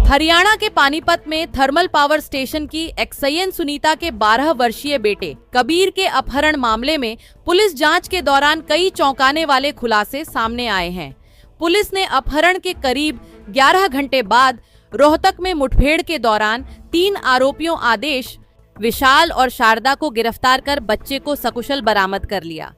हरियाणा के पानीपत में thermal power station की एक्सआईएन सुनीता के 12 वर्षीय बेटे कबीर के अपहरण मामले में पुलिस जांच के दौरान कई चौंकाने वाले खुलासे सामने आए हैं। पुलिस ने अपहरण के करीब 11 घंटे बाद रोहतक में मुठभेड़ के दौरान 3 आरोपियों आदेश, विशाल और शारदा को गिरफ्तार कर बच्चे को सकुशल बरामद कर लिया।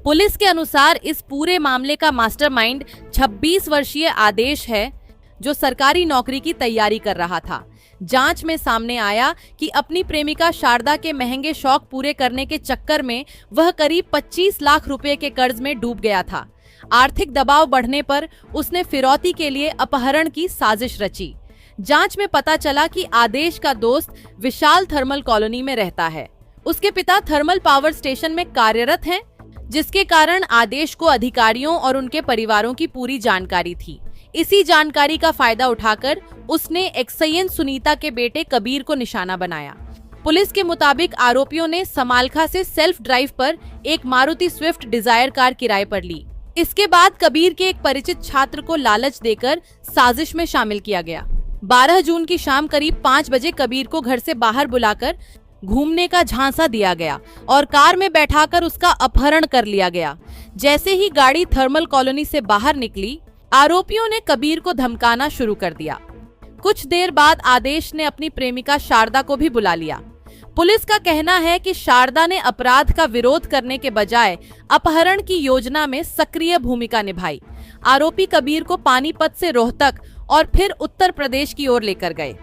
पुलिस के अनुसार इस पूरे मामले का मास्टरमाइंड 26 वर्षीय आदेश है, जो सरकारी नौकरी की तैयारी कर रहा था। जांच में सामने आया कि अपनी प्रेमिका शारदा के महंगे शौक पूरे करने के चक्कर में वह करीब 25 लाख रुपए के कर्ज में डूब गया था। आर्थिक दबाव बढ़ने पर उसने फिरौती के लिए अपहरण की साजिश रची। जांच में पता चला कि आदेश का दोस्त विशाल थर्मल कॉलोनी में रहता है। उसके पिता थर्मल पावर स्टेशन में कार्यरत हैं, जिसके कारण आदेश को अधिकारियों और उनके परिवारों की पूरी जानकारी थी। इसी जानकारी का फायदा उठाकर उसने एक्सआईएन सुनीता के बेटे कबीर को निशाना बनाया। पुलिस के मुताबिक आरोपियों ने समालखा से सेल्फ ड्राइव पर एक मारुति स्विफ्ट डिजायर कार किराए पर ली। इसके बाद कबीर के एक परिचित छात्र को लालच देकर साजिश में शामिल किया गया। 12 जून की शाम करीब 5 बजे कबीर को घर से बाहर बुलाकर घूमने का झांसा दिया गया और कार में बैठाकर उसका अपहरण कर लिया गया। जैसे ही गाड़ी थर्मल कॉलोनी से बाहर निकली, आरोपियों ने कबीर को धमकाना शुरू कर दिया। कुछ देर बाद आदेश ने अपनी प्रेमिका शारदा को भी बुला लिया। पुलिस का कहना है कि शारदा ने अपराध का विरोध करने के बजाय अपहरण की योजना में सक्रिय भूमिका निभाई। आरोपी कबीर को पानीपत से रोहतक और फिर उत्तर प्रदेश की ओर लेकर गए।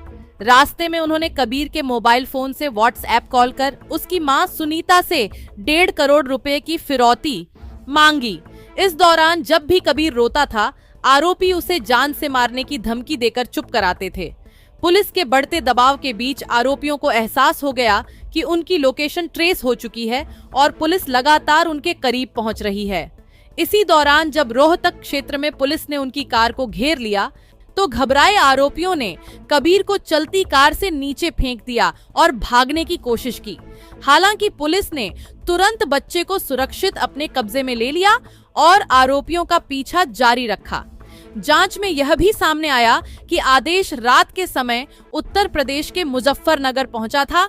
रास्ते में उन्होंने कबीर के मोबाइल फोन से व्हाट्सएप कॉल कर उसकी मां सुनीता से 1.5 करोड़ रुपए की फिरौती मांगी। इस दौरान जब भी कबीर रोता था, आरोपी उसे जान से मारने की धमकी देकर चुप कराते थे। पुलिस के बढ़ते दबाव के बीच आरोपियों को एहसास हो गया कि उनकी लोकेशन ट्रेस हो चुकी है और पुलिस लगातार उनके करीब पहुंच रही है। इसी दौरान जब रोहतक क्षेत्र में पुलिस ने उनकी कार को घेर लिया, तो घबराए आरोपियों ने कबीर को चलती कार से नीचे फेंक दिया और भागने की कोशिश की। हालांकि पुलिस ने तुरंत बच्चे को सुरक्षित अपने कब्जे में ले लिया और आरोपियों का पीछा जारी रखा। जांच में यह भी सामने आया कि आदेश रात के समय उत्तर प्रदेश के मुजफ्फरनगर पहुंचा था,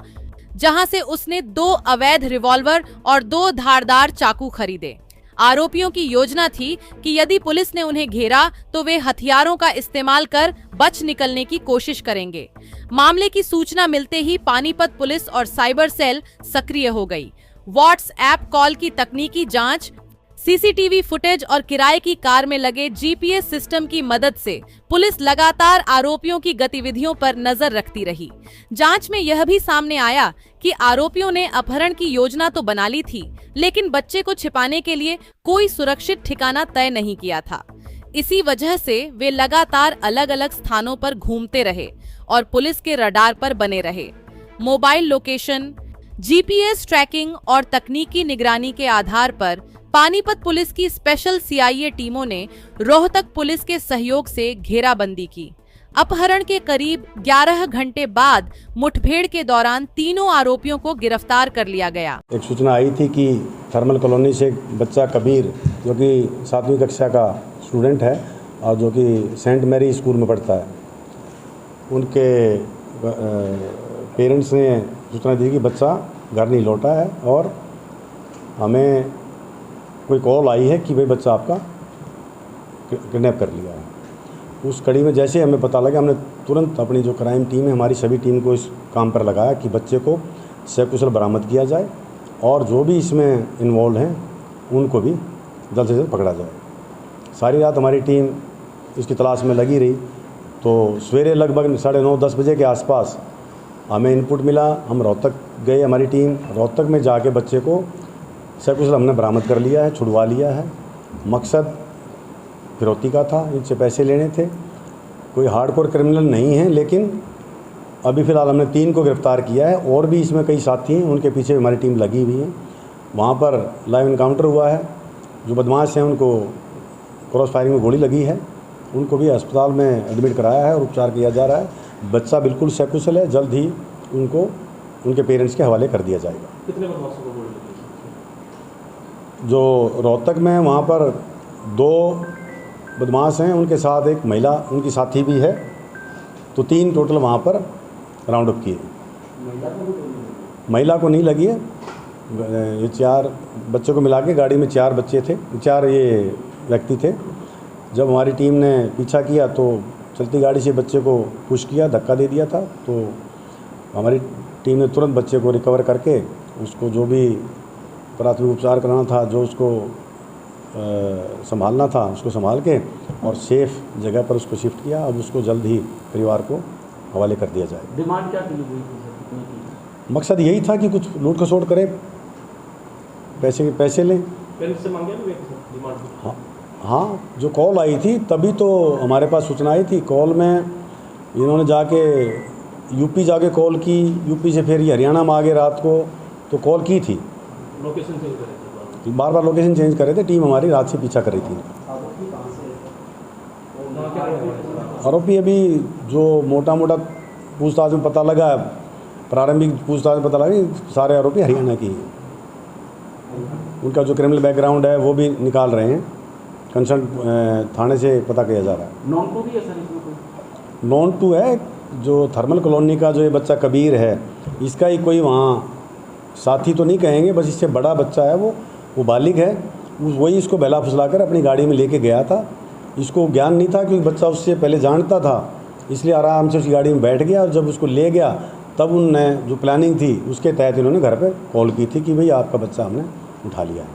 जहां से उसने 2 अवैध रिवॉल्वर और 2 धारदार चाकू खरीदे। आरोपियों की योजना थी कि यदि पुलिस ने उन्हें घेरा तो वे हथियारों का इस्तेमाल कर बच निकलने की कोशिश करेंगे। मामले की सूचना मिलते ही पानीपत पुलिस और साइबर सेल सक्रिय हो गई। व्हाट्सएप कॉल की तकनीकी जांच, सीसीटीवी फुटेज और किराए की कार में लगे जीपीएस सिस्टम की मदद से पुलिस लगातार आरोपियों की गतिविधियों पर नजर रखती रही। जांच में यह भी सामने आया कि आरोपियों ने अपहरण की योजना तो बना ली थी, लेकिन बच्चे को छिपाने के लिए कोई सुरक्षित ठिकाना तय नहीं किया था। इसी वजह से वे लगातार अलग अलग स्थानों पर घूमते रहे और पुलिस के रडार पर बने रहे। मोबाइल लोकेशन, जीपीएस ट्रैकिंग और तकनीकी निगरानी के आधार पर पानीपत पुलिस की स्पेशल सीआईए टीमों ने रोहतक पुलिस के सहयोग से घेराबंदी की। अपहरण के करीब 11 घंटे बाद मुठभेड़ के दौरान तीनों आरोपियों को गिरफ्तार कर लिया गया। एक सूचना आई थी कि थर्मल कॉलोनी से एक बच्चा कबीर, जो कि 7वीं कक्षा का स्टूडेंट है और जो कि सेंट मैरी स्कूल में पढ़ता है, उनके पेरेंट्स ने सूचना दी कि बच्चा घर नहीं लौटा है और हमें कोई कॉल आई है कि भाई बच्चा आपका किडनैप कर लिया है। उस कड़ी में जैसे हमें पता लगा, हमने तुरंत अपनी जो क्राइम टीम है, हमारी सभी टीम को इस काम पर लगाया कि बच्चे को सकुशल बरामद किया जाए और जो भी इसमें इन्वॉल्व हैं उनको भी जल्द से जल्द पकड़ा जाए। सारी रात हमारी टीम इसकी तलाश में लगी रही, तो सवेरे लगभग 9:30-10 बजे के आसपास हमें इनपुट मिला। हम रोहतक गए, हमारी टीम रोहतक में जाके बच्चे को सकुशल हमने बरामद कर लिया है, छुड़वा लिया है। मकसद फिरौती का था, इनसे पैसे लेने थे। कोई हार्डकोर क्रिमिनल नहीं है, लेकिन अभी फ़िलहाल हमने 3 को गिरफ्तार किया है और भी इसमें कई साथी हैं, उनके पीछे हमारी टीम लगी हुई है। वहाँ पर लाइव इनकाउंटर हुआ है। जो बदमाश हैं उनको क्रॉस फायरिंग में गोली लगी है, उनको भी अस्पताल में एडमिट कराया है और उपचार किया जा रहा है। बच्चा बिल्कुल सकुशल है, जल्द ही उनको उनके पेरेंट्स के हवाले कर दिया जाएगा। कितने बदमाशों को गोली लगी? जो रोहतक में वहाँ पर 2 बदमाश हैं, उनके साथ एक महिला उनकी साथी भी है तो 3 टोटल वहाँ पर राउंड अप किए। महिला को नहीं लगी है। ये 4 बच्चों को मिला के गाड़ी में 4 बच्चे थे, 4 ये व्यक्ति थे। जब हमारी टीम ने पीछा किया तो चलती गाड़ी से बच्चे को पुश किया, धक्का दे दिया था। तो हमारी टीम ने तुरंत बच्चे को रिकवर करके उसको जो भी प्राथमिक उपचार कराना था, जो उसको संभालना था, उसको संभाल के और सेफ़ जगह पर उसको शिफ्ट किया। अब उसको जल्द ही परिवार को हवाले कर दिया जाए। डिमांड क्या थी लोगों की? मकसद यही था कि कुछ लूट खसोट करें, पैसे लें। पेरेंट्स से मांगे ना डिमांड? हाँ, जो कॉल आई थी तभी तो हमारे पास सूचना आई थी। कॉल में इन्होंने जाके यूपी जाके कॉल की, यूपी से फिर हरियाणा में आ गए रात को, तो कॉल की थी। लोकेशन चेंज करे थे? बार लोकेशन चेंज कर रहे थे। टीम हमारी रात से पीछा कर रही थी। आरोपी अभी जो मोटा पूछताछ में पता लगा, प्रारंभिक पूछताछ में पता लगा कि सारे आरोपी हरियाणा की हैं। उनका जो क्रिमिनल बैकग्राउंड है वो भी निकाल रहे हैं। कंसर्न थाने से पता किया जा रहा है। नॉन टू भी है सर इसमें कोई? नॉन टू है। जो थर्मल कॉलोनी का जो ये बच्चा कबीर है, इसका ही कोई वहाँ साथी तो नहीं कहेंगे, बस इससे बड़ा बच्चा है, वो बालिग है। वही इसको बहला फुसला कर अपनी गाड़ी में लेके गया था। इसको ज्ञान नहीं था क्योंकि बच्चा उससे पहले जानता था, इसलिए आराम से उसकी गाड़ी में बैठ गया। और जब उसको ले गया तब उनने जो प्लानिंग थी उसके तहत इन्होंने घर पे कॉल की थी कि भाई आपका बच्चा हमने उठा लिया है।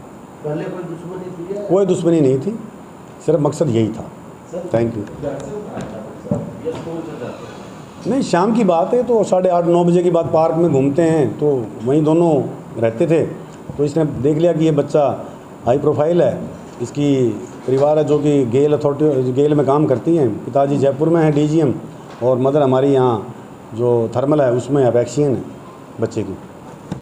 पहले कोई दुश्मनी थी? कोई दुश्मनी नहीं थी, सिर्फ मकसद यही था। Thank you. नहीं, शाम की बात है, तो 8:30-9 बजे के बाद पार्क में घूमते हैं, तो वहीं दोनों रहते थे। तो इसने देख लिया कि ये बच्चा हाई प्रोफाइल है, इसकी परिवार है जो कि गेल में काम करती हैं। पिताजी जयपुर में है DGM, और मदर हमारी यहाँ जो थर्मल है उसमें अपैक्सियन है बच्चे की।